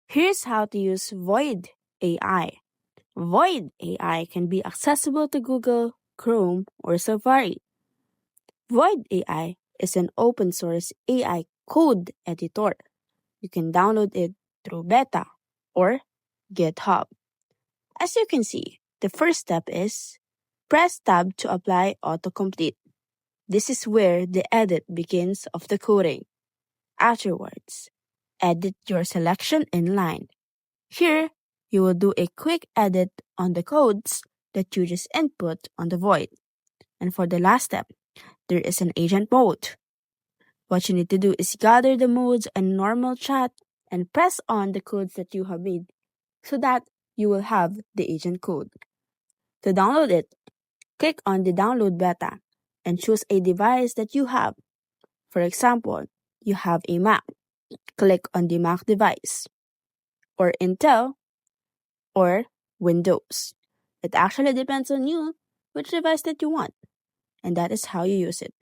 Here's how to use Void AI. Void AI can be accessible to Google, Chrome, or Safari. Void AI is an open source AI code editor. You can download it through Beta or GitHub. As you can see, the first step is press Tab to apply autocomplete. This is where the edit begins of the coding. Afterwards, edit your selection in line. Here, you will do a quick edit on the codes that you just input on the void. And for the last step, there is an agent mode. What you need to do is gather the modes and normal chat and press on the codes that you have made so that you will have the agent code. To download it, click on the download beta and choose a device that you have. For example, you have a Mac. Click on the Mac device, or Intel, or Windows. It actually depends on you which device that you want, and that is how you use it.